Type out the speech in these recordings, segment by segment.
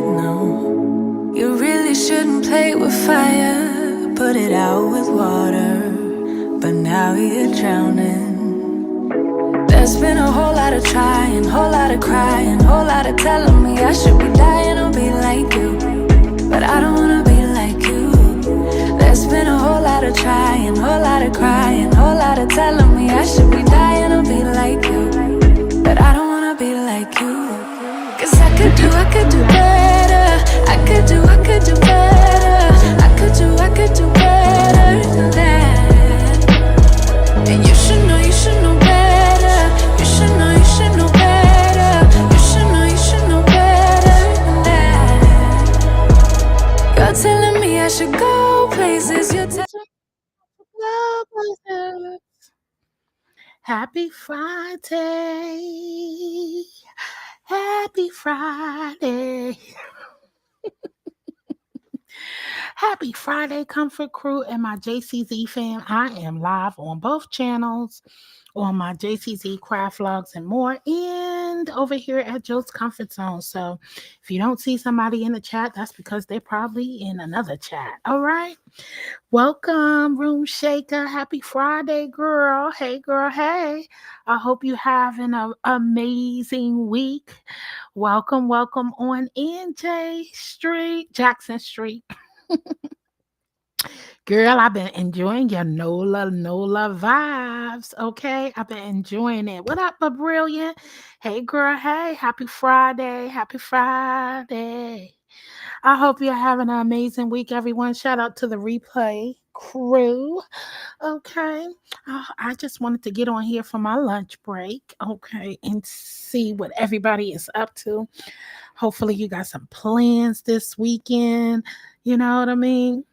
No, you really shouldn't play with fire. Put it out with water, but now you're drowning. There's been a whole lot of trying, whole lot of crying, whole lot of telling me I should be dying or be like you, but I don't wanna be like you. There's been a whole lot of trying, whole lot of crying, whole lot of telling me I should be dying or be like you, but I don't wanna be like you. Cause I could do better. I could do better. I could do better than that. And you should know better. You should know better. You should know better than that. You're telling me I should go places. You're telling Happy Friday. Happy Friday. Happy Friday, Comfort Crew and my JCZ fam. I am live on both channels, on my JCZ Craft Vlogs and more, and over here at Joe's Comfort Zone. So if you don't see somebody in the chat, that's because they're probably in another chat. All right. Welcome, Room Shaker. Happy Friday, girl. Hey, girl. Hey. I hope you having an amazing week. Welcome on in Jackson Street. Girl, I've been enjoying your NOLA vibes, okay? I've been enjoying it. What up, Brilliant? Hey, girl, hey, happy Friday. Happy Friday. I hope you're having an amazing week, everyone. Shout out to the replay crew, okay? I just wanted to get on here for my lunch break, okay, and see what everybody is up to. Hopefully, you got some plans this weekend. You know what I mean?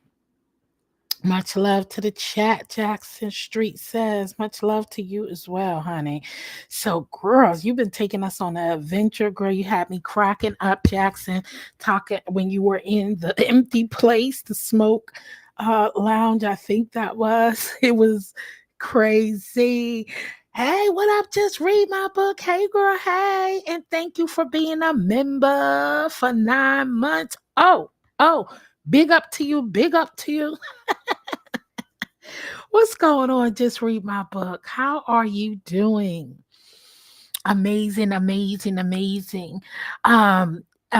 Much love to the chat. Jackson Street says, much love to you as well, honey. So, girls, you've been taking us on an adventure, girl. You had me cracking up, Jackson, talking when you were in the empty place, the smoke lounge. I think that was. It was crazy. Hey, what up? Just read my book. Hey, girl. Hey. And thank you for being a member for 9 months. Oh, big up to you. Big up to you. What's going on? Just read my book. How are you doing? Amazing. A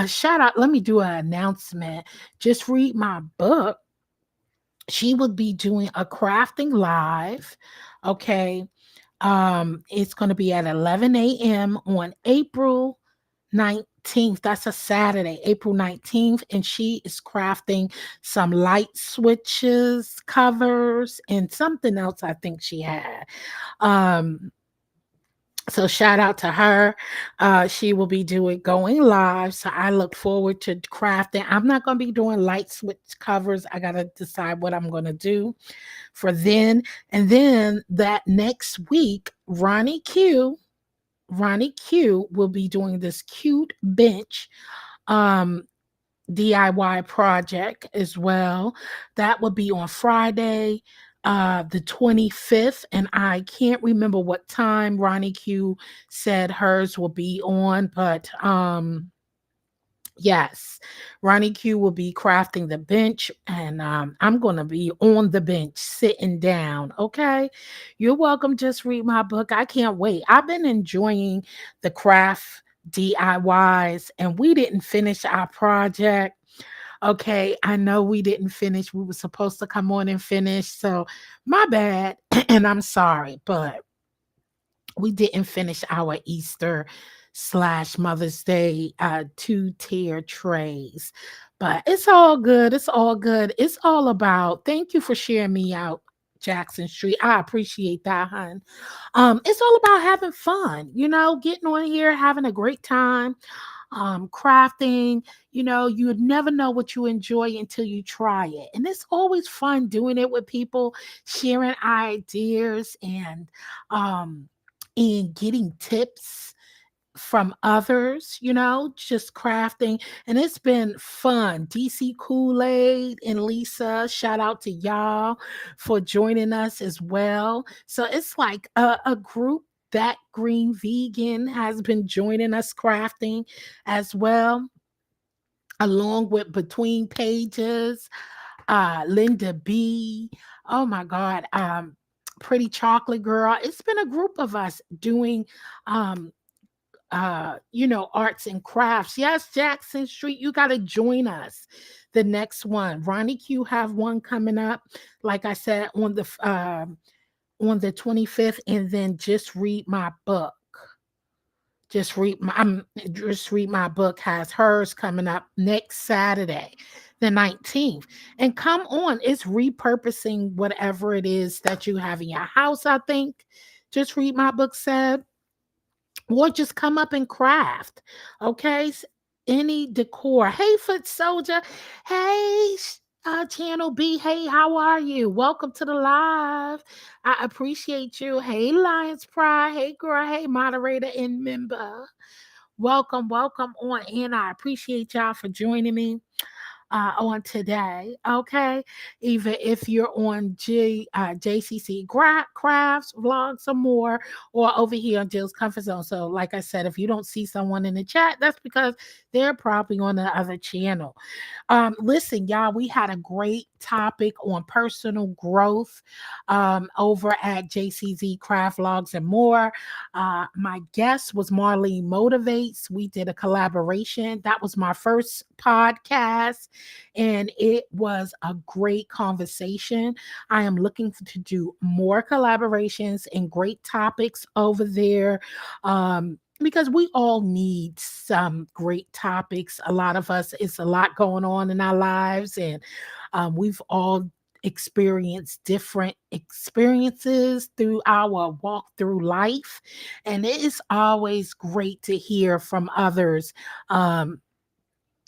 shout out. Let me do an announcement. Just read my book. She will be doing a crafting live. Okay. It's going to be at 11 a.m. on April 19th. That's a Saturday, April 19th. And she is crafting some light switches, covers, and something else I think she had. So shout out to her. She will be going live. So I look forward to crafting. I'm not going to be doing light switch covers. I got to decide what I'm going to do for then. And then that next week, Ronnie Q will be doing this cute bench DIY project as well. That will be on Friday, the 25th. And I can't remember what time Ronnie Q said hers will be on, but yes, Ronnie Q will be crafting the bench, and I'm going to be on the bench sitting down. Okay. You're welcome. Just read my book. I can't wait. I've been enjoying the craft DIYs, and we didn't finish our project. Okay. I know we didn't finish. We were supposed to come on and finish. So my bad. And I'm sorry, but we didn't finish our Easter/Mother's Day 2-tier trays. But it's all good. It's all good. It's all about, thank you for sharing me out, Jackson Street. I appreciate that, hon. It's all about having fun, getting on here, having a great time, crafting. You would never know what you enjoy until you try it. And it's always fun doing it with people, sharing ideas and getting tips from others, just crafting. And it's been fun. DC Kool-Aid and Lisa, shout out to y'all for joining us as well. So it's like a group. That Green Vegan has been joining us crafting as well. along with Between Pages, Linda B. Oh my God. Pretty Chocolate Girl. It's been a group of us doing um arts and crafts. Yes, Jackson Street, you got to join us. The next one, Ronnie Q have one coming up, like I said, on the 25th, and then Just Read My Book. Just Read My Book has hers coming up next Saturday, the 19th. And come on, it's repurposing whatever it is that you have in your house, I think. Just Read My Book said, or just come up and craft. Okay. Any decor. Hey, Foot Soldier. Hey, Channel B. Hey, how are you? Welcome to the live. I appreciate you. Hey, Lions Pride. Hey, girl. Hey, moderator and member. Welcome, welcome on in. I appreciate y'all for joining me on today. Okay, even if you're on JCC Crafts, Vlogs, or more, or over here on Jill's Comfort Zone. So, like I said, if you don't see someone in the chat, that's because they're probably on the other channel. Listen, y'all, we had a great topic on personal growth over at JCZ Craft Vlogs and more. My guest was Marlene Motivates. We did a collaboration. That was my first podcast, and it was a great conversation. I am looking to do more collaborations and great topics over there. Because we all need some great topics. A lot of us, it's a lot going on in our lives, and we've all experienced different experiences through our walk through life. And it is always great to hear from others.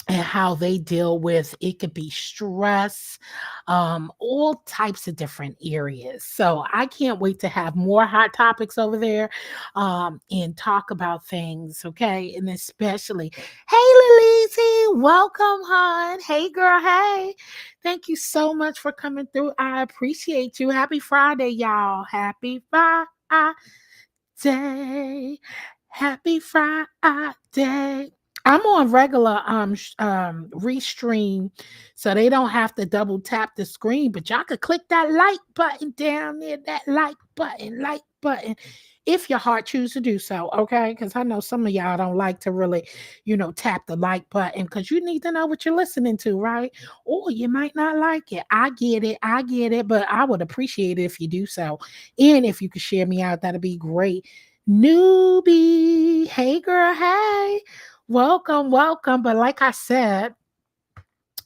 And how they deal with it could be stress, all types of different areas. So I can't wait to have more hot topics over there, and talk about things. Okay, and especially, hey Lilisi, welcome, hon. Hey girl, hey. Thank you so much for coming through. I appreciate you. Happy Friday, y'all. Happy Friday. Happy Friday. I'm on regular restream, so they don't have to double tap the screen, but y'all could click that like button down there, that like button, if your heart choose to do so, okay? Because I know some of y'all don't like to really, tap the like button because you need to know what you're listening to, right? Or you might not like it. I get it, but I would appreciate it if you do so. And if you could share me out, that'd be great. Newbie, hey girl, hey. Welcome, welcome. But like I said,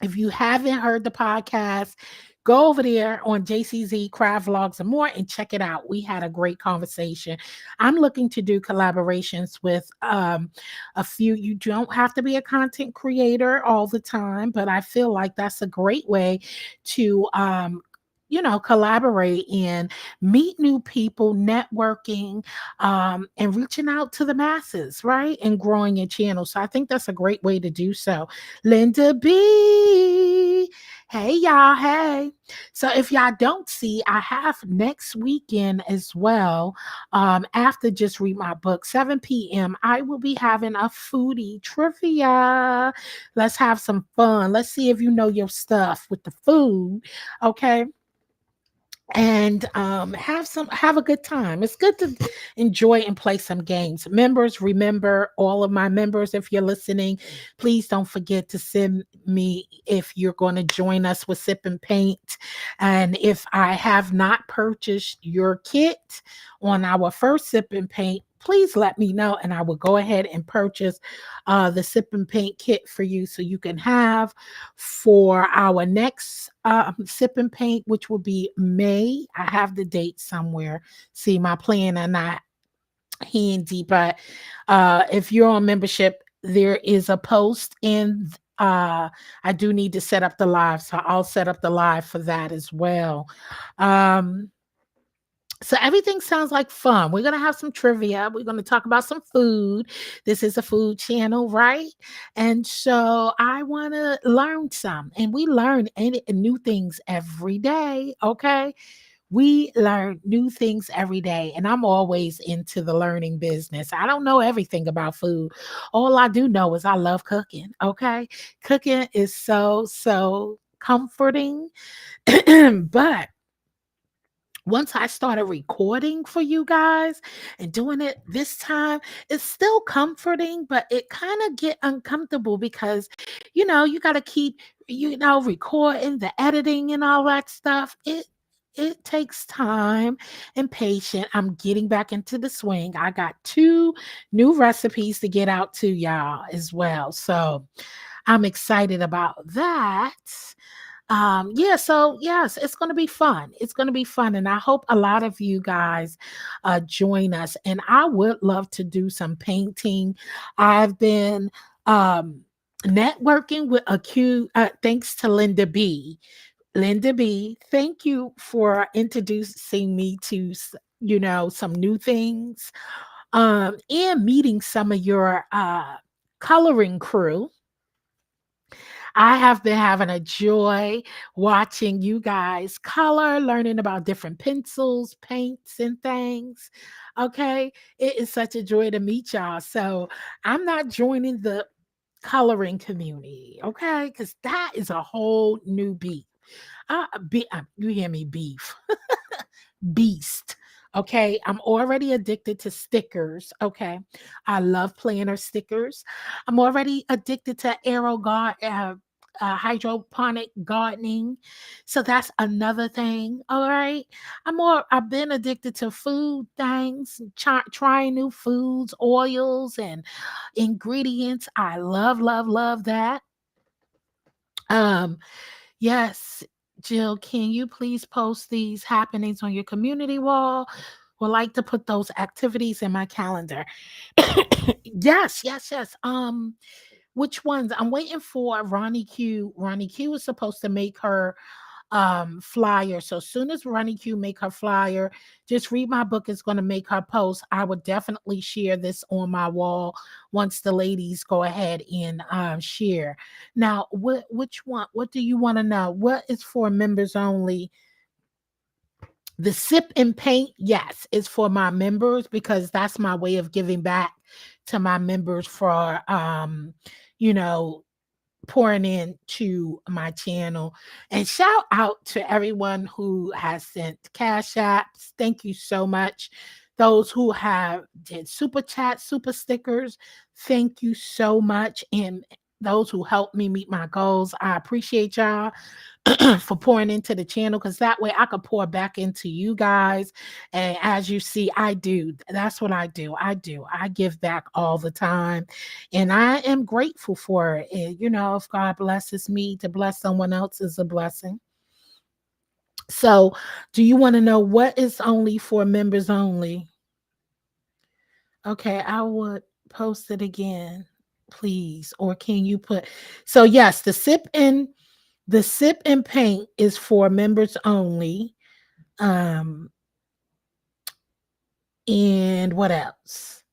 if you haven't heard the podcast, go over there on JCZ Craft Vlogs and more and check it out. We had a great conversation. I'm looking to do collaborations with a few. You don't have to be a content creator all the time, but I feel like that's a great way to collaborate and meet new people, networking, and reaching out to the masses, right? And growing your channel. So I think that's a great way to do so. Linda B. Hey, y'all. Hey. So if y'all don't see, I have next weekend as well. After Just Read My Book, 7 p.m., I will be having a foodie trivia. Let's have some fun. Let's see if you know your stuff with the food. Okay. And have a good time. It's good to enjoy and play some games. Members, remember, all of my members, if you're listening, please don't forget to send me if you're going to join us with Sip and Paint. And if I have not purchased your kit on our first Sip and Paint, please let me know, and I will go ahead and purchase the Sip and Paint kit for you, so you can have for our next Sip and Paint, which will be May. I have the date somewhere. See, my plan are not handy, but if you're on membership, there is a post in. I do need to set up the live, so I'll set up the live for that as well. So everything sounds like fun. We're going to have some trivia. We're going to talk about some food. This is a food channel, right? And so I want to learn some. And we learn new things every day, okay? We learn new things every day, and I'm always into the learning business. I don't know everything about food. All I do know is I love cooking. Okay. Cooking is so comforting. But once I started recording for you guys and doing it this time, it's still comforting, but it kind of get uncomfortable because you got to keep recording, the editing and all that stuff. It takes time and patience. I'm getting back into the swing. I got two new recipes to get out to y'all as well. So I'm excited about that. Yeah, so yes, it's going to be fun. It's going to be fun, and I hope a lot of you guys join us. And I would love to do some painting. I've been um networking with a Q, thanks to Linda B. Linda B, thank you for introducing me to some new things, and meeting some of your coloring crew. I have been having a joy watching you guys color, learning about different pencils, paints, and things. Okay. It is such a joy to meet y'all. So I'm not joining the coloring community. Okay. Because that is a whole new beat. You hear me, beef. Beast. Okay, I'm already addicted to stickers. Okay, I love planner stickers. I'm already addicted to hydroponic gardening. So that's another thing. All right, I've been addicted to food things, trying new foods, oils, and ingredients. I love that. Um, Yes, Jill, can you please post these happenings on your community wall? Would like to put those activities in my calendar. Yes. Which ones? I'm waiting for Ronnie Q. Ronnie Q is supposed to make her flyer. So as soon as Ronnie Q make her flyer, just read my book is going to make her post. I would definitely share this on my wall once the ladies go ahead and share. Now, which one? What do you want to know? What is for members only? The sip and paint, yes, is for my members because that's my way of giving back to my members for you know pouring into my channel. And shout out to everyone who has sent cash apps. Thank you so much. Those who have did super chat, super stickers, thank you so much. And those who helped me meet my goals, I appreciate y'all. For pouring into the channel, because that way I could pour back into you guys. And as you see, I do. That's what I do. I give back all the time. And I am grateful for it. And, if God blesses me to bless someone else is a blessing. So, do you want to know what is only for members only? Okay, I would post it again, please. Or can you put so yes, the sip and paint is for members only. Um, and what else?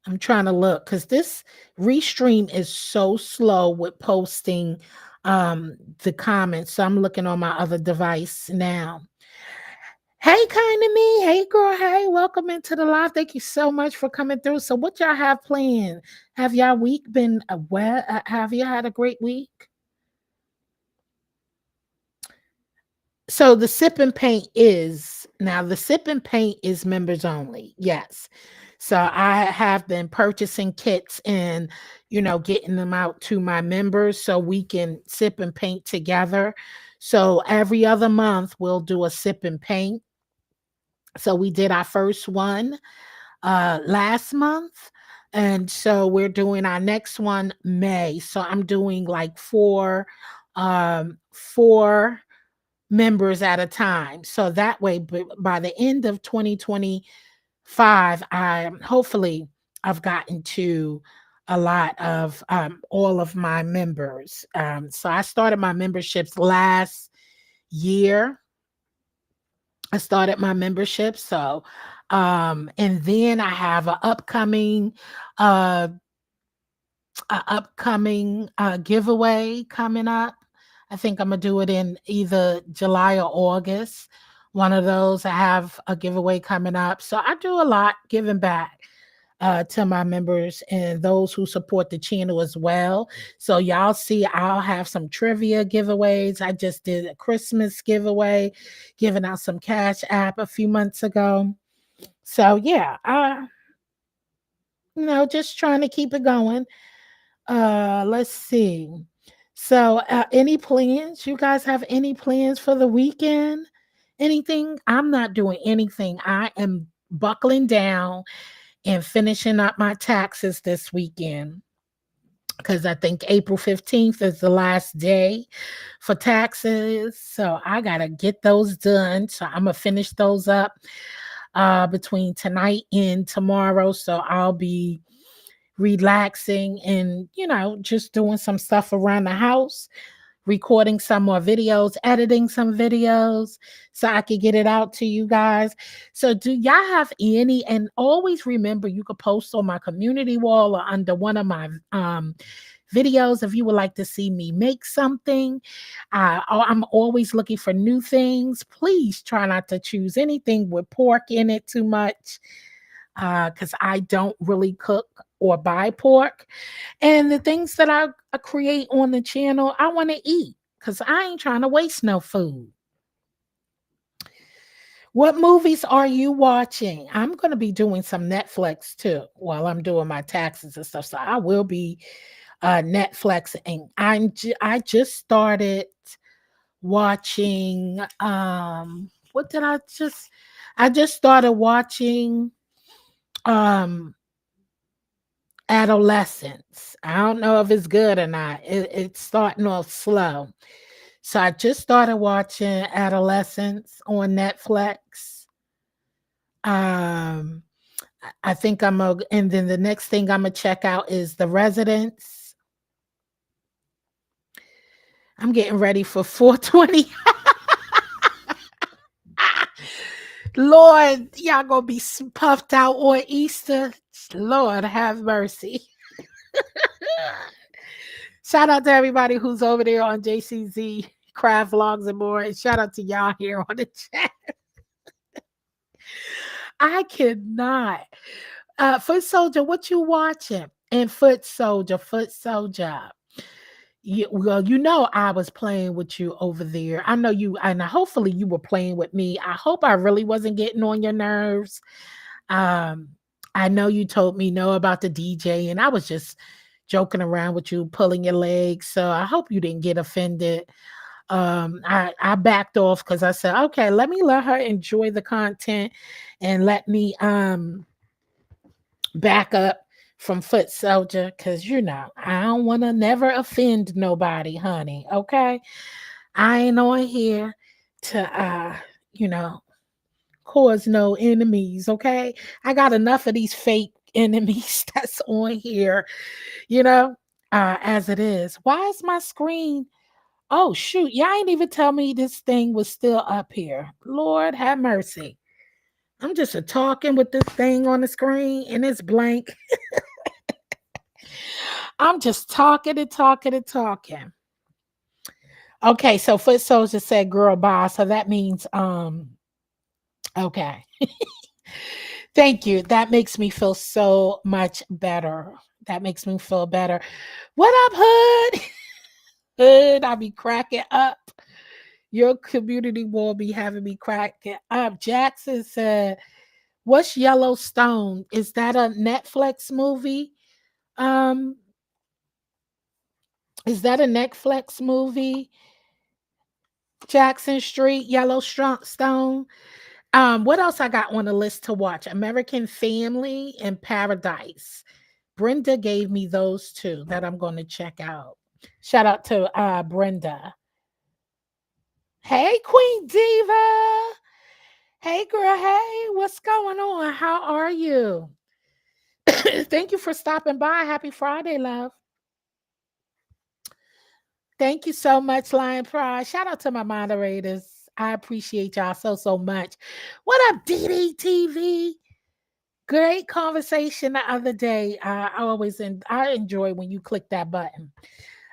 I'm trying to look because this restream is so slow with posting the comments. So I'm looking on my other device now. Hey, kind of me. Hey, girl. Hey, welcome into the live. Thank you so much for coming through. So, what y'all have planned? Have y'all week been well? Have you had a great week? So the sip and paint is now the sip and paint is members only. Yes. So I have been purchasing kits and getting them out to my members so we can sip and paint together. So every other month we'll do a sip and paint. So we did our first one last month, and so we're doing our next one May. So I'm doing like four members at a time. So that way, by the end of 2025, I've gotten to a lot of all of my members. So I started my memberships last year. I started my membership. So, and then I have uh, a upcoming giveaway coming up. I think I'm gonna do it in either July or August one of those. I have a giveaway coming up. So I do a lot giving back to my members and those who support the channel as well. So y'all see, I'll have some trivia giveaways. I just did a Christmas giveaway, giving out some Cash App a few months ago. So yeah, just trying to keep it going. Let's see. So, any plans? You guys have any plans for the weekend? Anything? I'm not doing anything. I am buckling down and finishing up my taxes this weekend because I think April 15th is the last day for taxes. So I got to get those done. So I'm going to finish those up between tonight and tomorrow. So I'll be relaxing and, just doing some stuff around the house, recording some more videos, editing some videos so I could get it out to you guys. So, do y'all have any? And always remember, you could post on my community wall or under one of my videos if you would like to see me make something. I'm always looking for new things. Please try not to choose anything with pork in it too much because I don't really cook or buy pork. And the things that I create on the channel, I want to eat because I ain't trying to waste no food. What movies are you watching? I'm going to be doing some Netflix too while I'm doing my taxes and stuff. So I will be Netflix, and I just started watching. What did I just started watching Adolescence. I don't know if it's good or not. It's starting off slow. So I just started watching Adolescence on Netflix. Um, I think and then the next thing I'm gonna check out is The Residence. I'm getting ready for 420. Lord, y'all gonna be puffed out on Easter. Lord have mercy. Shout out to everybody who's over there on JCZ Craft Vlogs and more. And shout out to y'all here on the chat. I cannot. Foot Soldier, what you watching? And Foot Soldier. I was playing with you over there. I know you, and hopefully you were playing with me. I hope I really wasn't getting on your nerves. I know you told me no about the DJ, and I was just joking around with you, pulling your legs. So I hope you didn't get offended. I backed off because I said, okay, let her enjoy the content and let me back up from Foot Soldier because I don't want to never offend nobody, honey. Okay, I ain't on here to cause no enemies. Okay, I got enough of these fake enemies that's on here, as it is. Why is my screen? Oh shoot, y'all ain't even tell me this thing was still up here. Lord have mercy. I'm just talking with this thing on the screen and it's blank. I'm just talking and talking and talking. Okay, so Foot Soldier said girl boss. So that means okay. Thank you. That makes me feel so much better. That makes me feel better. What up, Hood? Hood, I'll be cracking up. Your community will be having me cracking up. Jackson said, what's Yellowstone? Is that a Netflix movie? Is that a Netflix movie? Jackson Street, Yellowstone. What else I got on the list to watch? American Family and Paradise. Brenda gave me those two that I'm going to check out. Shout out to Brenda. Hey, Queen Diva. Hey, girl. Hey, what's going on? How are you? Thank you for stopping by. Happy Friday, love. Thank you so much, Lion Pride. Shout out to my moderators. I appreciate y'all so much. What up, DD Great conversation the other day. I enjoy when you click that button.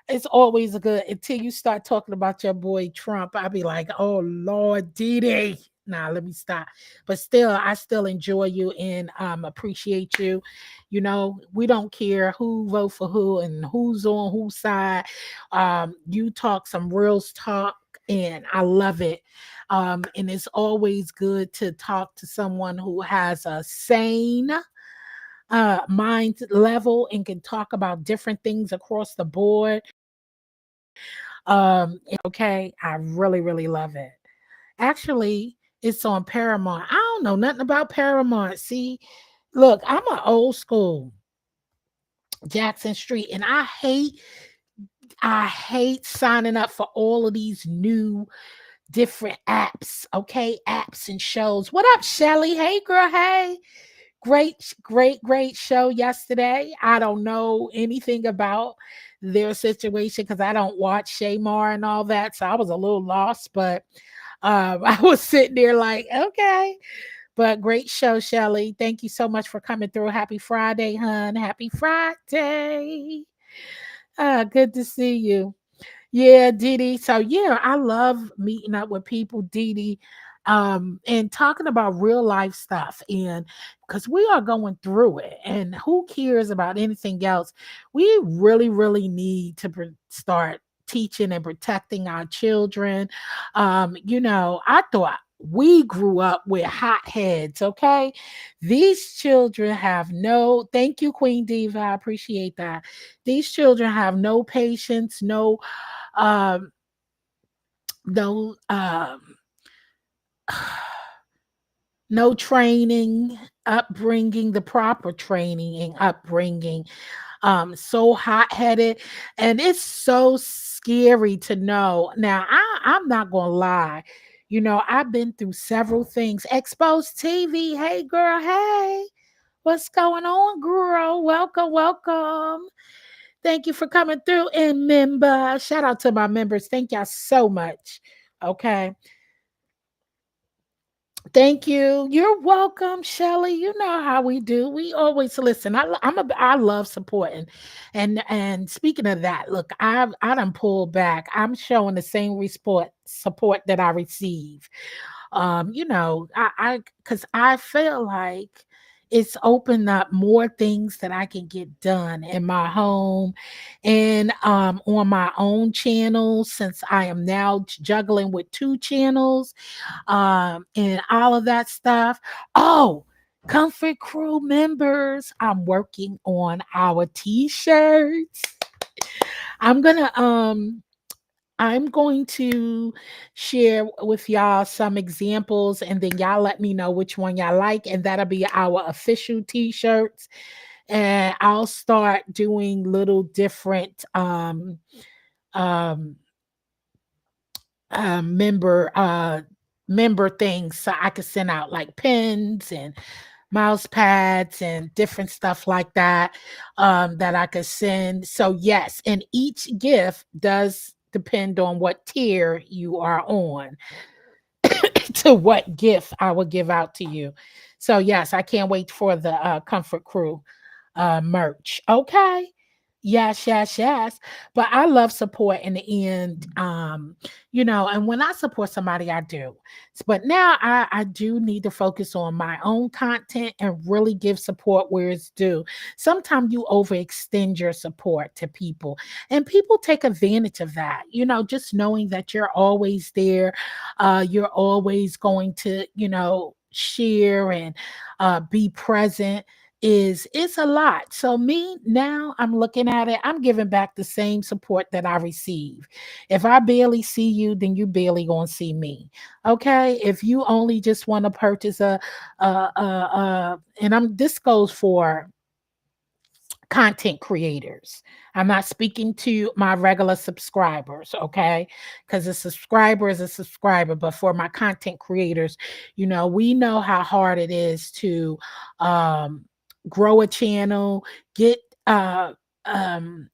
It's always good until you start talking about your boy Trump. I'll be like, oh Lord, DD. Nah, let me stop. But still, I still enjoy you and appreciate you. You know, we don't care who vote for who and who's on whose side. You talk some real talk, and I love it. And it's always good to talk to someone who has a sane mind level and can talk about different things across the board. Okay, I really, really love it. Actually, it's on Paramount. I don't know nothing about Paramount. See, look, I'm an old school Jackson Street, and I hate signing up for all of these new different apps. Okay, apps and shows. What up, Shelly? Hey, girl. Hey. Great show yesterday. I don't know anything about their situation because I don't watch Shamar and all that. So I was a little lost, but I was sitting there like, okay. But great show, Shelly. Thank you so much for coming through. Happy Friday, hun. Happy Friday. Good to see you. Yeah, Didi. So yeah, I love meeting up with people, Didi, and talking about real life stuff. And because we are going through it, and who cares about anything else? We really, really need to start teaching and protecting our children. I thought we grew up with hotheads, okay? These children have no, thank you, Queen Diva. I appreciate that. These children have no patience, um, no no training, upbringing, the proper training and upbringing. So hot-headed, and it's so scary to know. Now, I'm not gonna lie. I've been through several things. Exposed TV. Hey, girl. Hey, what's going on, girl? Welcome, welcome. Thank you for coming through. And member, shout out to my members. Thank y'all so much. Okay. Thank you. You're welcome, Shelly. You know how we do. We always listen. I love supporting, and speaking of that, look, I done pulled back. I'm showing the same support that I receive. I because I feel like it's opened up more things that I can get done in my home and on my own channel, since I am now juggling with two channels, and all of that stuff. Oh, Comfort Crew members, I'm working on our t-shirts. I'm gonna I'm going to share with y'all some examples, and then y'all let me know which one y'all like, and that'll be our official t-shirts. And I'll start doing little different um member member things, so I could send out like pens and mouse pads and different stuff like that, that I could send. So yes, and each gift does depend on what tier you are on to what gift I will give out to you. So yes, I can't wait for the Comfort Crew merch. Okay. Yes, yes, yes. But I love support in the end. And when I support somebody, I do. But now I do need to focus on my own content and really give support where it's due. Sometimes you overextend your support to people, and people take advantage of that. Just knowing that you're always there, you're always going to, share and be present is it's a lot. So me now I'm looking at it, I'm giving back the same support that I receive. If I barely see you, then you barely gonna see me. Okay. If you only just want to purchase and I'm this goes for content creators. I'm not speaking to my regular subscribers, okay? Because a subscriber is a subscriber, but for my content creators, we know how hard it is to um, grow a channel, get um,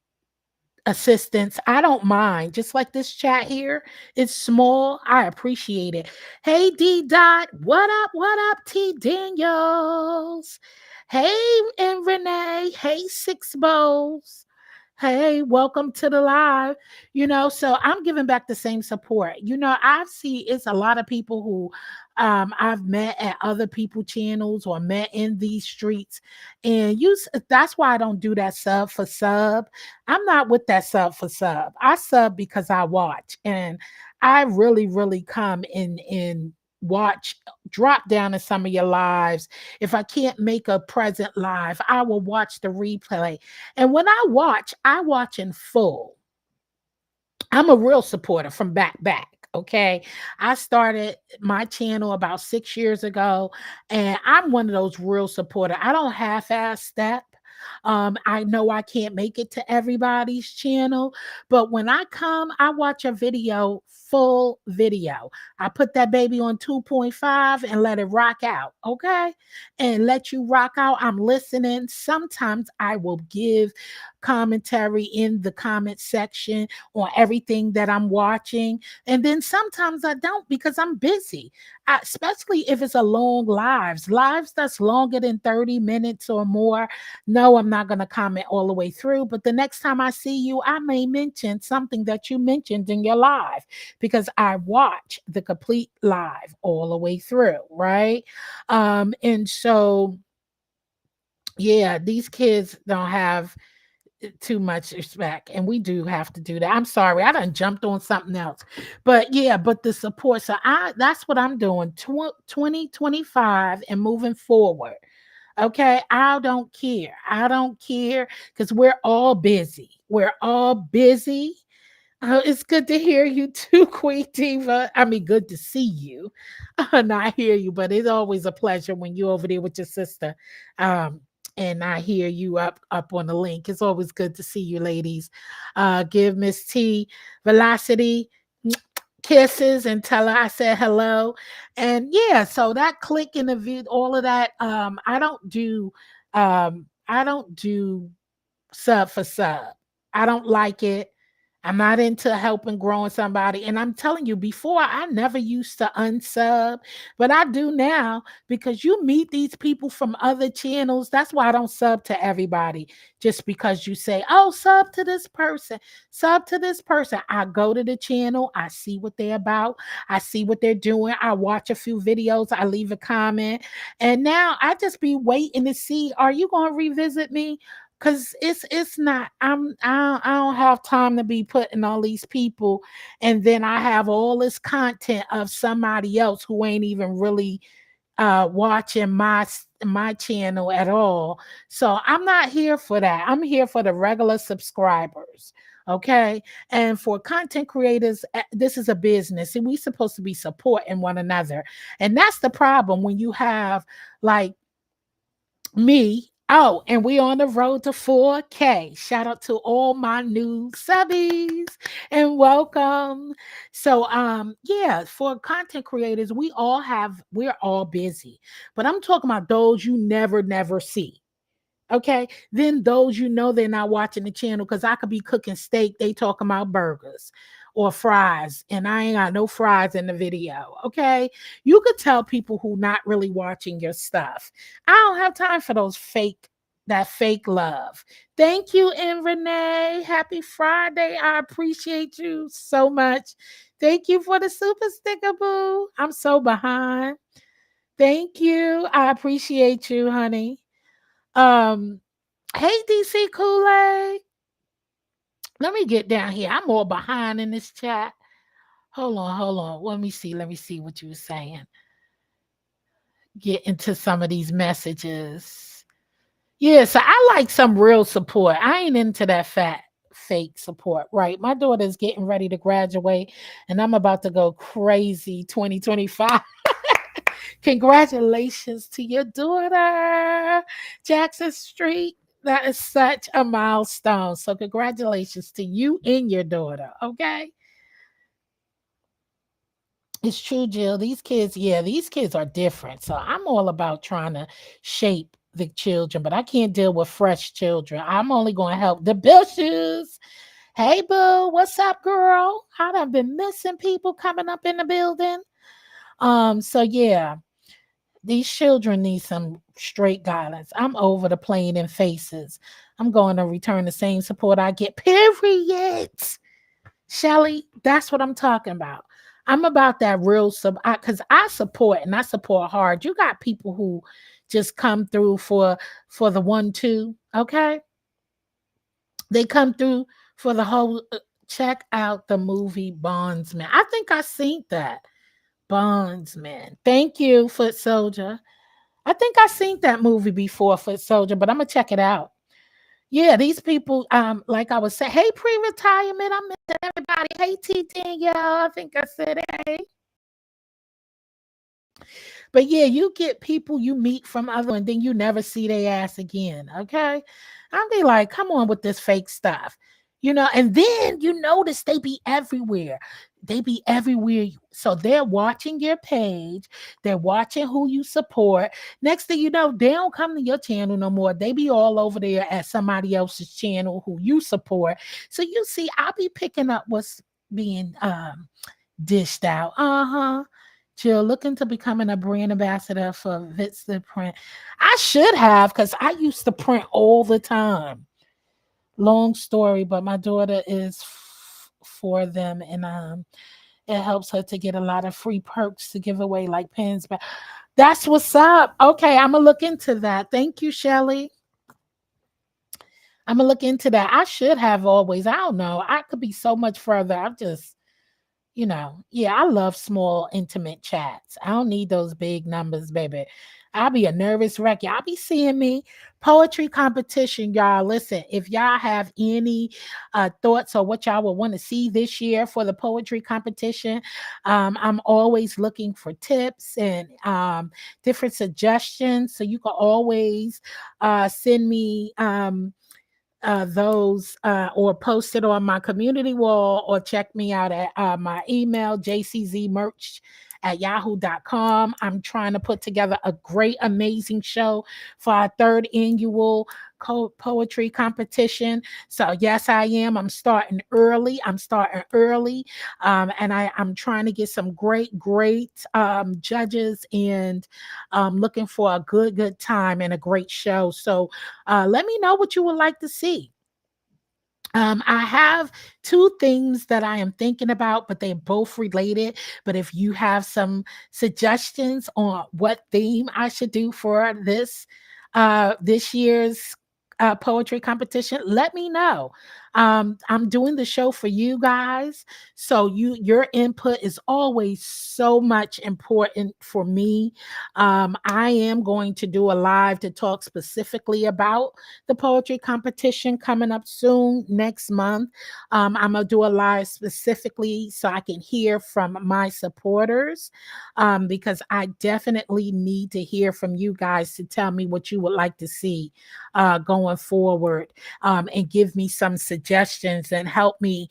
assistance. I don't mind. Just like this chat here, it's small. I appreciate it. Hey D Dot, what up? What up, T Daniels? Hey and Renee. Hey Six Bowls. Hey, welcome to the live. So I'm giving back the same support. I see it's a lot of people who I've met at other people channels or met in these streets. And that's why I don't do that sub for sub. I'm not with that sub for sub. I sub because I watch, and I really, really come in watch, drop down in some of your lives. If I can't make a present live, I will watch the replay. And when I watch in full. I'm a real supporter from back. Okay. I started my channel about 6 years ago, and I'm one of those real supporter. I don't half-ass step. I know I can't make it to everybody's channel, but when I come, I watch a video, full video. I put that baby on 2.5 and let it rock out. Okay. And let you rock out. I'm listening. Sometimes I will give commentary in the comment section on everything that I'm watching. And then sometimes I don't because I'm busy, especially if it's a long lives that's longer than 30 minutes or more. No, I'm not going to comment all the way through. But the next time I see you, I may mention something that you mentioned in your live because I watch the complete live all the way through. Right. And so, yeah, these kids don't have too much respect, and we do have to do that. I'm sorry, I done jumped on something else, but yeah, but the support. So that's what I'm doing. 2025 and moving forward. Okay, I don't care. I don't care because we're all busy. We're all busy. It's good to hear you too, Queen Diva. I mean, good to see you. Not hear you, but it's always a pleasure when you're over there with your sister. And I hear you up on the link. It's always good to see you, ladies. Give Miss T Velocity kisses and tell her I said hello. And yeah, so that click in the view, all of that. I don't do sub for sub. I don't like it. I'm not into helping growing somebody. And I'm telling you, before I never used to unsub, but I do now because you meet these people from other channels. That's why I don't sub to everybody just because you say, oh, sub to this person, sub to this person. I go to the channel, I see what they're about, I see what they're doing, I watch a few videos, I leave a comment. And now I just be waiting to see, are you going to revisit me? Cause it's not. I don't have time to be putting all these people, and then I have all this content of somebody else who ain't even really watching my channel at all. So I'm not here for that. I'm here for the regular subscribers. Okay. And for content creators, this is a business and we supposed to be supporting one another. And that's the problem when you have like me. Oh, and we on the road to 4K. Shout out to all my new subbies and welcome. So yeah, for content creators, we're all busy. But I'm talking about those you never see. Okay. Then those they're not watching the channel because I could be cooking steak. They talking about burgers or fries, and I ain't got no fries in the video. Okay. You could tell people who not really watching your stuff. I don't have time for that fake love. Thank you, and Renee. Happy Friday. I appreciate you so much. Thank you for the super sticker, boo. I'm so behind. Thank you. I appreciate you, honey. Um, Hey, DC Kool-Aid. Let me get down here. I'm all behind in this chat. Hold on, hold on. Let me see. Let me see what you were saying. Get into some of these messages. Yeah, so I like some real support. I ain't into that fake support, right? My daughter's getting ready to graduate, and I'm about to go crazy 2025. Congratulations to your daughter, Jackson Street. That is such a milestone. So, congratulations to you and your daughter. Okay. It's true, Jill. These kids are different. So, I'm all about trying to shape the children, but I can't deal with fresh children. I'm only going to help the Bushes. Hey, boo. What's up, girl? I done been missing people coming up in the building. So, yeah. These children need some straight guidance. I'm over the playing in faces. I'm going to return the same support I get, period. Shelly, that's what I'm talking about. I'm about that real because I support and I support hard. You got people who just come through for the 1-2, okay? They come through for the whole. Check out the movie Bondsman. I think I seen that. Bondsman. Thank you, Foot Soldier. I think I seen that movie before, Foot Soldier, but I'm gonna check it out. Yeah, these people, like I was saying, hey, pre-retirement, I'm missing everybody. Hey, T Danielle, I think I said hey. But yeah, you get people you meet from other, and then you never see their ass again. Okay, I'll be like, come on with this fake stuff, and then you notice they be everywhere. They be everywhere. So they're watching your page, they're watching who you support. Next thing you know, they don't come to your channel no more. They be all over there at somebody else's channel who you support. So you see, I'll be picking up what's being dished out. Jill, looking to becoming a brand ambassador for Vista Print. I should have, because I used to print all the time. Long story, but my daughter is for them, and it helps her to get a lot of free perks to give away, like pens. But that's what's up. Okay, I'm gonna look into that. Thank you, Shelly. I'm gonna look into that. I should have always. I don't know. I could be so much further. I'm just yeah, I love small, intimate chats. I don't need those big numbers, baby. I'll be a nervous wreck. Y'all be seeing me. Poetry competition, y'all. Listen, if y'all have any thoughts or what y'all would want to see this year for the poetry competition, I'm always looking for tips and different suggestions. So you can always send me those or post it on my community wall or check me out at my email jczmerch@yahoo.com. I'm trying to put together a great, amazing show for our third annual poetry competition. So yes, I am. I'm starting early. And I'm trying to get some great judges, and looking for a good time and a great show. So let me know what you would like to see. I have two things that I am thinking about, but they're both related. But if you have some suggestions on what theme I should do for this year's poetry competition, let me know. I'm doing the show for you guys, so your input is always so much important for me. I am going to do a live to talk specifically about the poetry competition coming up soon next month. I'm gonna do a live specifically so I can hear from my supporters, because I definitely need to hear from you guys to tell me what you would like to see going forward, and give me some suggestions and help me,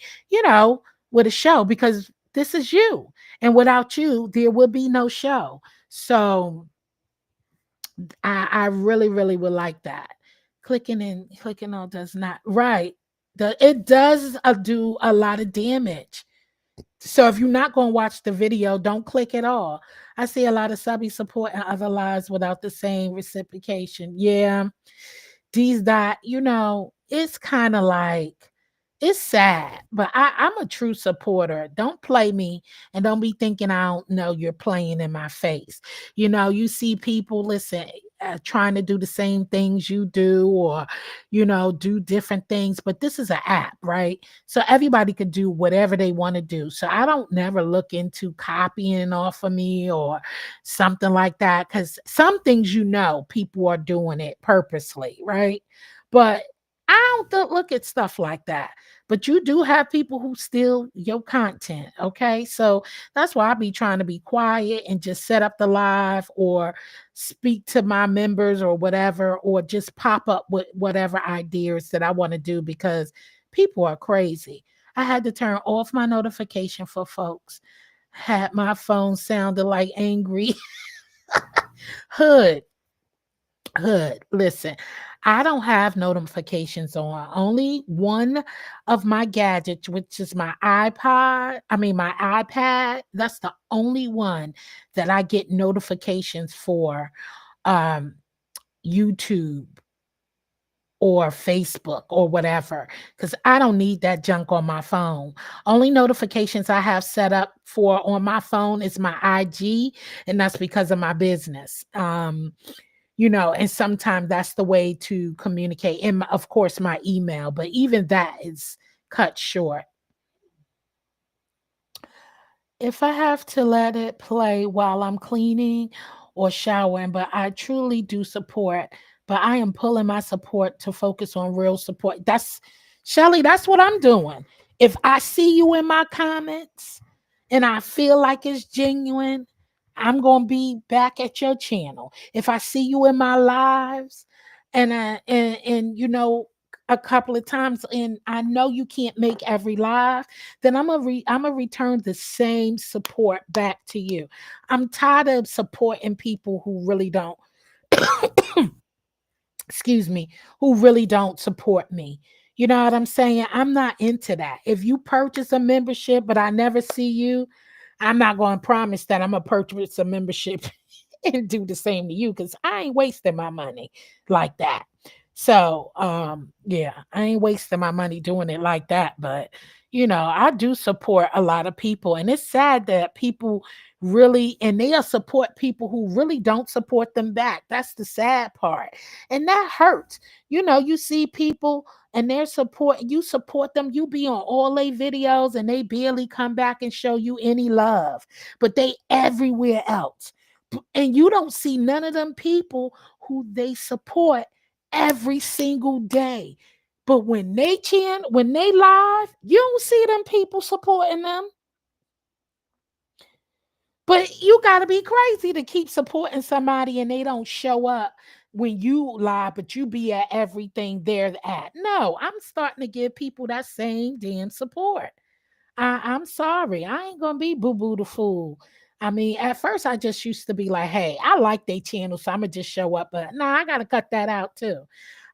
with a show, because this is you. And without you, there will be no show. So I really, really would like that. Clicking on does not, right. It does do a lot of damage. So if you're not going to watch the video, don't click at all. I see a lot of subby support and other lives without the same reciprocation. Yeah. These that, it's kind of like, it's sad, but I'm a true supporter. Don't play me, and don't be thinking I don't know you're playing in my face. You see people, listen, trying to do the same things you do, or, do different things, but this is an app, right? So everybody could do whatever they want to do. So I don't never look into copying off of me or something like that, because some things, people are doing it purposely, right? But I don't look at stuff like that. But you do have people who steal your content. Okay. So that's why I be trying to be quiet and just set up the live, or speak to my members or whatever, or just pop up with whatever ideas that I want to do, because people are crazy. I had to turn off my notification for folks. Had my phone sounded like angry. Hood. Listen, I don't have notifications on. Only one of my gadgets, which is my iPad, that's the only one that I get notifications for, um, YouTube or Facebook or whatever, because I don't need that junk on my phone. Only notifications I have set up for on my phone is my IG, and that's because of my business. And sometimes that's the way to communicate. And of course, my email, but even that is cut short. If I have to let it play while I'm cleaning or showering, but I truly do support, but I am pulling my support to focus on real support. That's Shelly, that's what I'm doing. If I see you in my comments and I feel like it's genuine, I'm going to be back at your channel. If I see you in my lives and a couple of times and I know you can't make every live, then I'm gonna return the same support back to you. I'm tired of supporting people who really don't excuse me, who really don't support me. You know what I'm saying? I'm not into that. If you purchase a membership but I never see you, I'm not going to promise that I'm going to purchase a membership and do the same to you because I ain't wasting my money like that. So, yeah, I ain't wasting my money doing it like that. But, I do support a lot of people. And it's sad that people really, and they'll support people who really don't support them back. That's the sad part. And that hurts. You see people and you support them, you be on all their videos and they barely come back and show you any love, but they everywhere else. And you don't see none of them people who they support every single day. But when they live, you don't see them people supporting them. But you got to be crazy to keep supporting somebody and they don't show up when you live, but you be at everything they're at. No, I'm starting to give people that same damn support. I'm sorry. I ain't gonna be boo boo the fool. I mean, at first I just used to be like, hey, I like their channel, so I'm gonna just show up. But nah, I gotta cut that out too.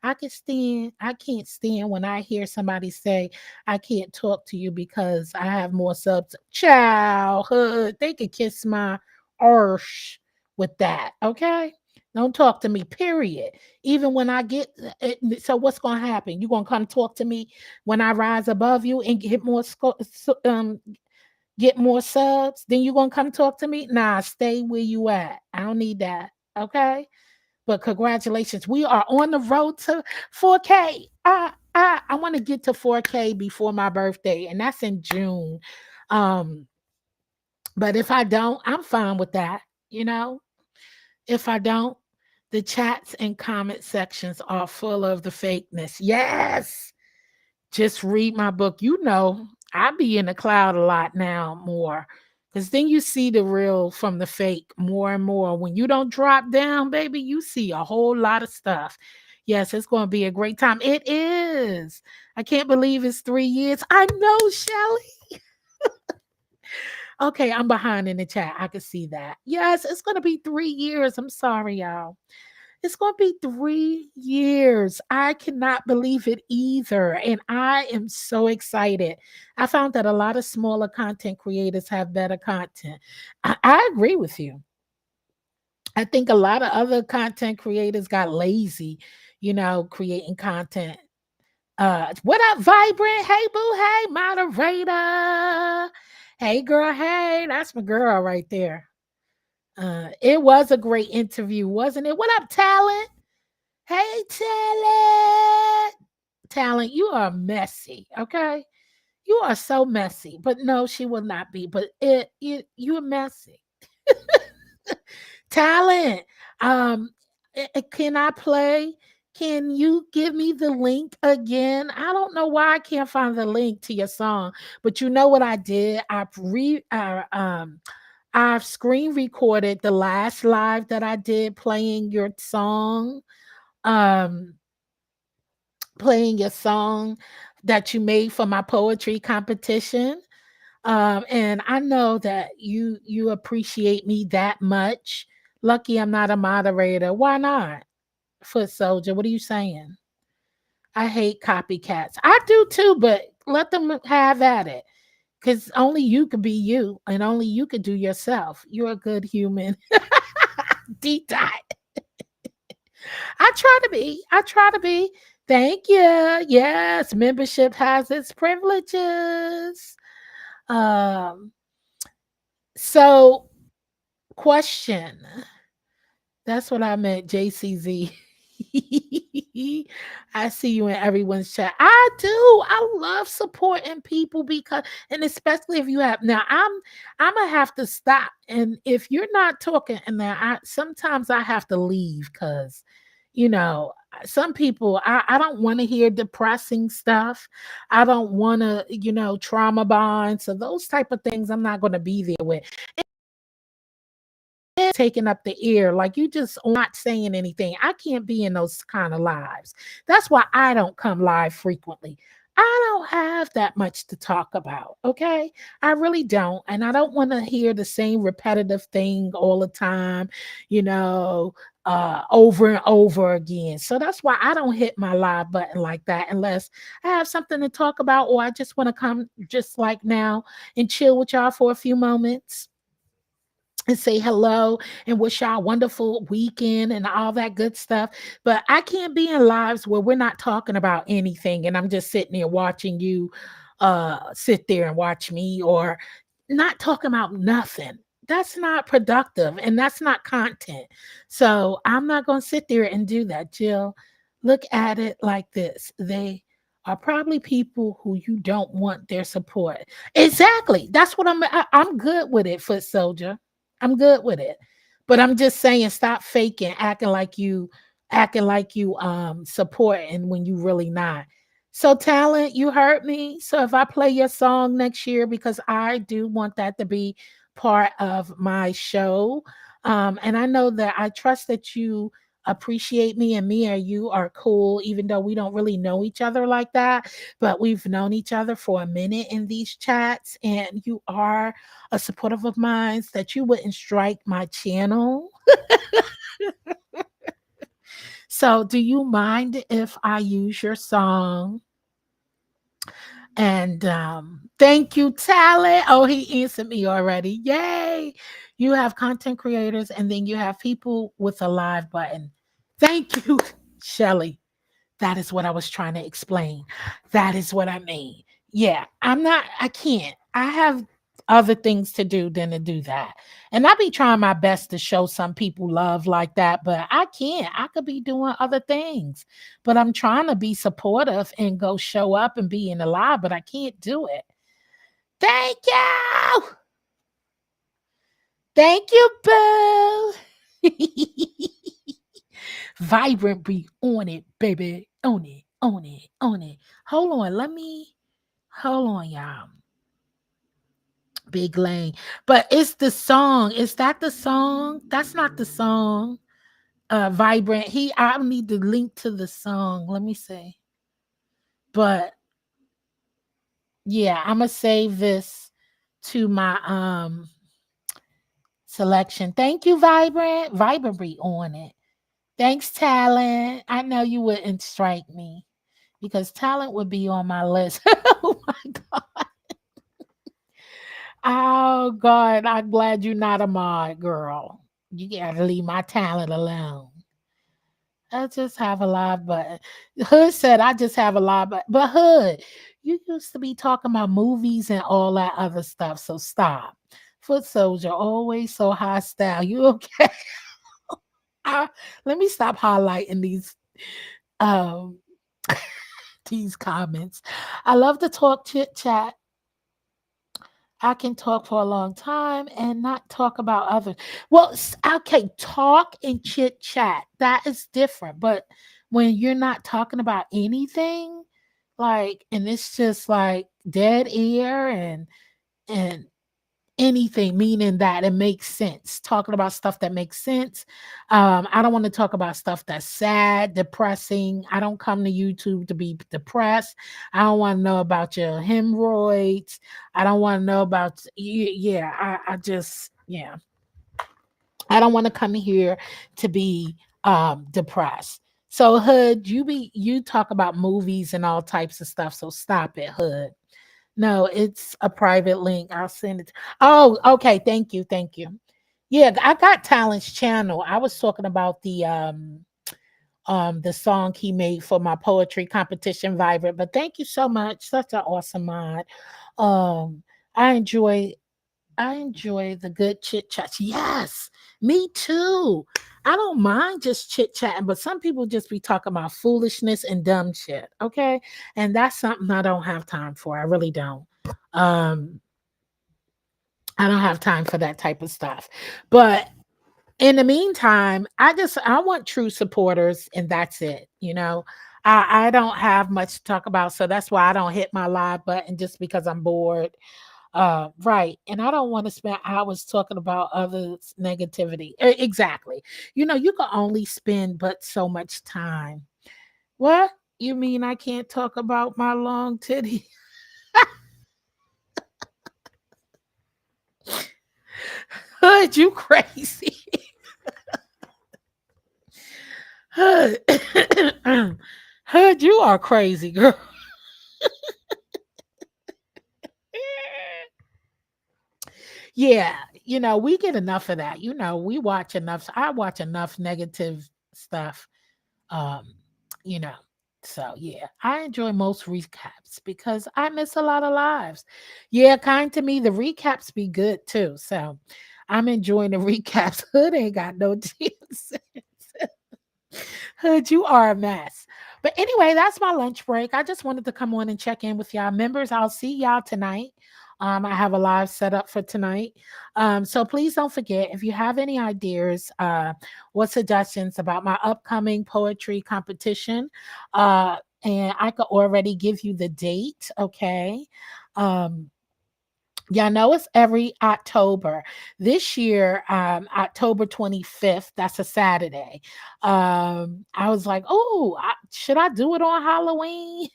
I can't stand when I hear somebody say, I can't talk to you because I have more subs. Childhood. They could kiss my arse with that. Okay. Don't talk to me, period. Even when I get it, so what's gonna happen? You gonna come talk to me when I rise above you and get more subs? Then you gonna come talk to me? Nah, stay where you at. I don't need that. Okay. But congratulations, we are on the road to 4K. I want to get to 4K before my birthday, and that's in June. Um, but if I don't, I'm fine with that. You know, if I don't, the chats and comment sections are full of the fakeness. Yes, just read my book. I be in the cloud a lot now more. Because then you see the real from the fake more and more. When you don't drop down, baby, you see a whole lot of stuff. Yes, it's going to be a great time. It is. I can't believe it's 3 years. I know, Shelly. Okay, I'm behind in the chat. I can see that. Yes, it's going to be 3 years. I'm sorry, y'all. It's going to be 3 years. I cannot believe it either. And I am so excited. I found that a lot of smaller content creators have better content. I agree with you. I think a lot of other content creators got lazy, creating content. What up, Vibrant? Hey, boo. Hey, moderator. Hey, girl. Hey, that's my girl right there. It was a great interview, wasn't it? What up, Talent? Hey, Talent, you are messy, okay? You are so messy. But no, she will not be. But you're messy. Talent, can I play? Can you give me the link again? I don't know why I can't find the link to your song, but you know what I did? I've screen recorded the last live that I did playing your song. Um, Playing your song that you made for my poetry competition. And I know that you appreciate me that much. Lucky I'm not a moderator. Why not? Foot Soldier? What are you saying? I hate copycats. I do too, but let them have at it. Because only you can be you and only you can do yourself. You're a good human. Deep dive. I try to be. I try to be. Thank you. Yes, membership has its privileges. Um, so question. That's what I meant, JCZ. I see you in everyone's chat. I do. I love supporting people because, and especially if you have. Now, I'm gonna have to stop. And if you're not talking, and now I sometimes I have to leave because, some people I don't want to hear depressing stuff. I don't want to, trauma bond. So those type of things I'm not gonna be there with taking up the ear, like you just not saying anything. I can't be in those kind of lives. That's why I don't come live frequently. I don't have that much to talk about. Okay. I really don't. And I don't want to hear the same repetitive thing all the time, you know, over and over again. So that's why I don't hit my live button like that unless I have something to talk about or I just want to come just like now and chill with y'all for a few moments and say hello and wish y'all a wonderful weekend and all that good stuff. But I can't be in lives where we're not talking about anything and I'm just sitting there watching you sit there and watch me or not talking about nothing. That's not productive and that's not content. So I'm not going to sit there and do that, Jill. Look at it like this. They are probably people who you don't want their support. Exactly. That's what I'm good with it, Foot Soldier. I'm good with it. But I'm just saying stop faking, acting like you supporting when you really not. So talent, you heard me. So if I play your song next year because I do want that to be part of my show. And I know that I trust that you appreciate me and you are cool even though we don't really know each other like that, but we've known each other for a minute in these chats and you are a supportive of mine that you wouldn't strike my channel. So do you mind if I use your song? And thank you, Talent. Oh, he answered me already. Yay. You have content creators and then you have people with a live button. Thank you, Shelly. That is what I was trying to explain. That is what I mean. Yeah, I can't. I have other things to do than to do that. And I be trying my best to show some people love like that, but I can't. I could be doing other things. But I'm trying to be supportive and go show up and be in the live, but I can't do it. Thank you. Thank you, Boo. Vibrant be on it, baby. On it, on it, on it. Hold on. Hold on, y'all. Big Lane. But it's the song. Is that the song? That's not the song. Vibrant. I need the link to the song. Let me see. But yeah, I'm gonna save this to my selection. Thank you, Vibrant. Vibrant be on it. Thanks, Talent. I know you wouldn't strike me because Talent would be on my list. Oh my God. Oh God, I'm glad you're not a mod, girl. You gotta leave my Talent alone. I just have a live button. Hood said I just have a live button. But Hood, you used to be talking about movies and all that other stuff. So stop. Foot Soldier, always so hostile. You okay? Let me stop highlighting um these comments. I love to talk chit chat. I can talk for a long time and not talk about others. Well, okay, talk and chit chat. That is different. But when you're not talking about anything, like, and it's just like dead air and anything, meaning that it makes sense. Talking about stuff that makes sense. I don't want to talk about stuff that's sad, depressing. I don't come to YouTube to be depressed. I don't want to know about your hemorrhoids. I don't want to know about yeah. I just yeah. I don't want to come here to be depressed. So Hood, you talk about movies and all types of stuff. So stop it, Hood. No, it's a private link. I'll send it. Oh, okay. Thank you. Thank you. Yeah, I got Talent's channel. I was talking about the song he made for my poetry competition Vibrant. But thank you so much. Such an awesome mod. Um I enjoy I enjoy the good chit chats. Yes, me too. I don't mind just chit chatting, but some people just be talking about foolishness and dumb shit. Okay. And that's something I don't have time for. I really don't. Um, I don't have time for that type of stuff. But in the meantime, I want true supporters and that's it. I don't have much to talk about. So that's why I don't hit my live button just because I'm bored. Right. And I don't want to spend hours talking about others' negativity. Exactly. You can only spend but so much time. What? You mean I can't talk about my long titty? Hood, you crazy. Hood. Hood, you are crazy, girl. Yeah, we get enough of that. We watch enough. I watch enough negative stuff. Um, you know. So yeah, I enjoy most recaps because I miss a lot of lives. Yeah, kind to me, the recaps be good too. So I'm enjoying the recaps. Hood ain't got no chance. Hood, you are a mess. But anyway, that's my lunch break. I just wanted to come on and check in with y'all members. I'll see y'all tonight. I have a live set up for tonight. So please don't forget if you have any ideas or suggestions about my upcoming poetry competition, and I could already give you the date. Okay. Um, Y'all know it's every October. This year, October 25th, that's a Saturday. I was like, oh, should I do it on Halloween?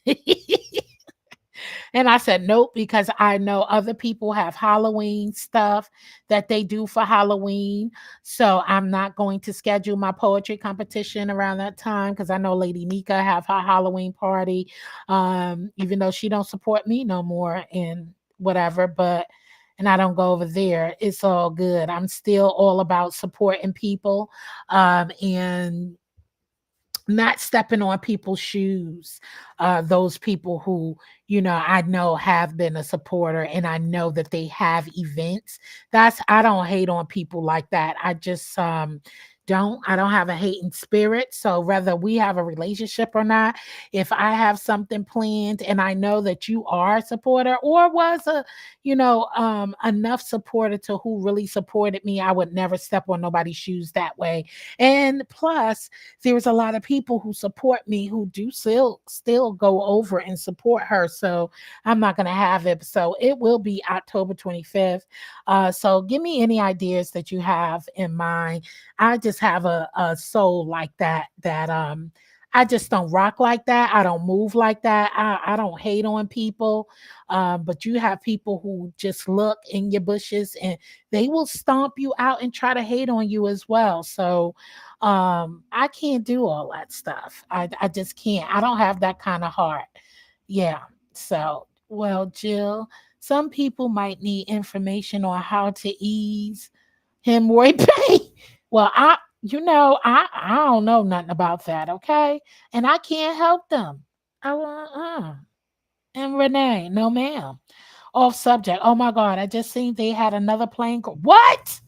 And I said, nope, because I know other people have Halloween stuff that they do for Halloween. So I'm not going to schedule my poetry competition around that time because I know Lady Mika have her Halloween party. Even though she don't support me no more and whatever, but and I don't go over there. It's all good. I'm still all about supporting people. And not stepping on people's shoes, those people who I know have been a supporter and I know that they have events. I don't hate on people like that. I just don't have a hating spirit. So whether we have a relationship or not, if I have something planned and I know that you are a supporter or was a enough supporter to who really supported me, I would never step on nobody's shoes that way. And plus, there's a lot of people who support me who do still go over and support her. So I'm not going to have it. So it will be October 25th. So give me any ideas that you have in mind. I just have a soul like that I just don't rock like that. I don't move like that. I don't hate on people. But you have people who just look in your bushes and they will stomp you out and try to hate on you as well. So I can't do all that stuff. I just can't. I don't have that kind of heart. Yeah. So well, Jill, some people might need information on how to ease hemorrhoid pain. Well, I don't know nothing about that, okay? And I can't help them. And Renee, no ma'am. Off subject. Oh my God, I just seen they had another plane. What?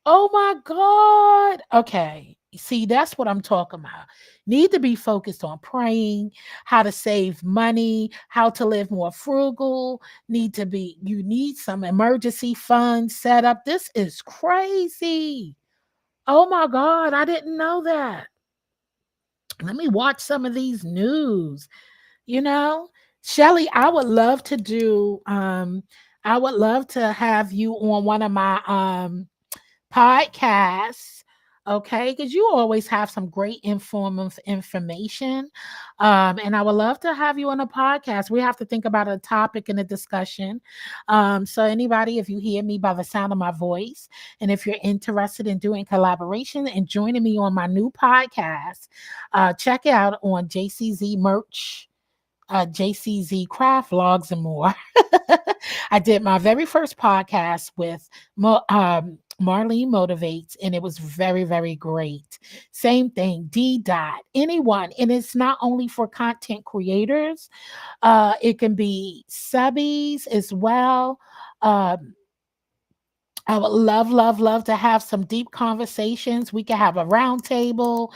Oh my God. Okay. See, that's what I'm talking about. Need to be focused on praying, how to save money, how to live more frugal. You need some emergency funds set up. This is crazy. Oh my God. I didn't know that. Let me watch some of these news. You know, Shelly, I would love to have you on one of my podcasts. Okay, because you always have some great informative information. And I would love to have you on a podcast. We have to think about a topic and a discussion. So, anybody, if you hear me by the sound of my voice, and if you're interested in doing collaboration and joining me on my new podcast, check it out on JCZ Merch, JCZ Craft Logs and more. I did my very first podcast with Marlene Motivates, and it was very, very great. Same thing, D dot, anyone. And it's not only for content creators, it can be subbies as well. Um, I would love, love, love to have some deep conversations. We can have a round table.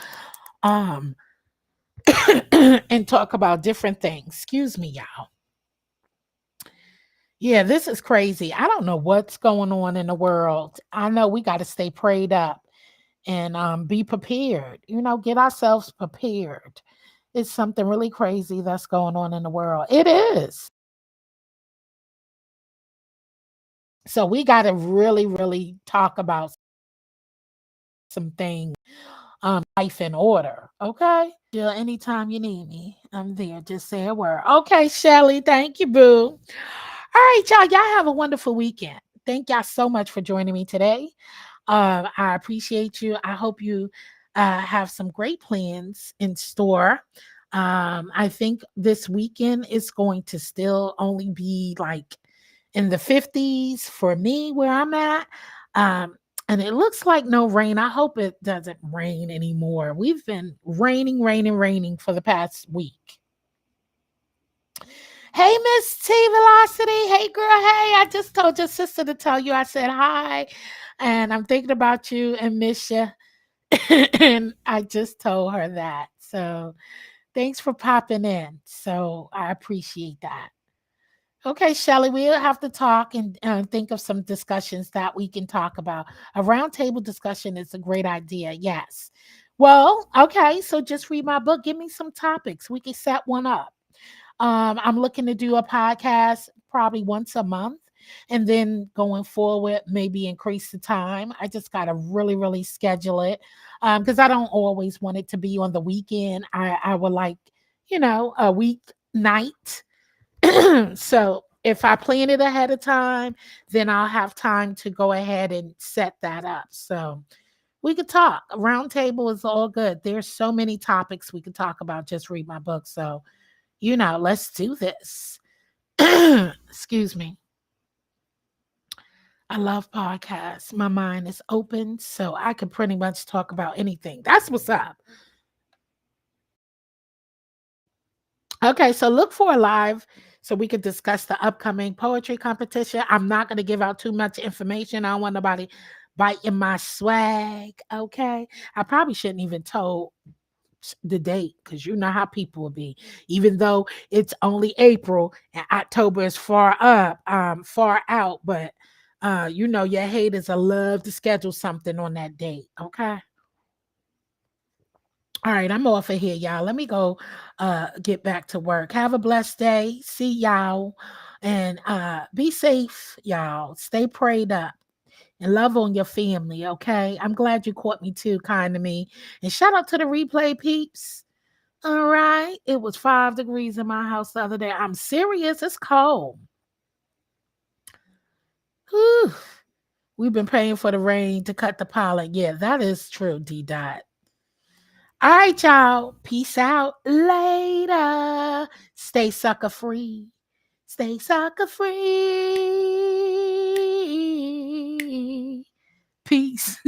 Um, and talk about different things. Excuse me, y'all. Yeah, this is crazy. I don't know what's going on in the world. I know we got to stay prayed up and be prepared. Get ourselves prepared. It's something really crazy that's going on in the world. It is. So we got to really, really talk about some things. Life in order. Okay. Jill, anytime you need me, I'm there. Just say a word. Okay, Shelly. Thank you, boo. All right, y'all. Y'all have a wonderful weekend. Thank y'all so much for joining me today. I appreciate you. I hope you have some great plans in store. I think this weekend is going to still only be like in the 50s for me where I'm at. Um, and it looks like no rain. I hope it doesn't rain anymore. We've been raining, raining, raining for the past week. Hey, Miss T Velocity. Hey, girl. Hey, I just told your sister to tell you I said hi. And I'm thinking about you and miss you. And I just told her that. So thanks for popping in. So I appreciate that. Okay, Shelly, we'll have to talk and think of some discussions that we can talk about. A roundtable discussion is a great idea. Yes. Well, okay. So just read my book. Give me some topics. We can set one up. I'm looking to do a podcast probably once a month. And then going forward, maybe increase the time. I just got to really, really schedule it because I don't always want it to be on the weekend. I would like, a weeknight. So if I plan it ahead of time, then I'll have time to go ahead and set that up. So we could talk. A round table is all good. There's so many topics we could talk about. Just read my book. So, let's do this. Excuse me. I love podcasts. My mind is open, so I can pretty much talk about anything. That's what's up. Okay, so look for a live so we could discuss the upcoming poetry competition. I'm not going to give out too much information. I don't want nobody biting my swag. Okay, I probably shouldn't even tell the date because you know how people will be. Even though it's only April and October is far out, but your haters will love to schedule something on that date. Okay. All right, I'm off of here, y'all. Let me go get back to work. Have a blessed day. See y'all. And be safe, y'all. Stay prayed up and love on your family, okay? I'm glad you caught me too, kind to me. And shout out to the replay peeps. All right. It was 5 degrees in my house the other day. I'm serious. It's cold. Whew. We've been praying for the rain to cut the pollen. Yeah, that is true, D Dot. All right, y'all. Peace out. Later. Stay sucker free. Stay sucker free. Peace.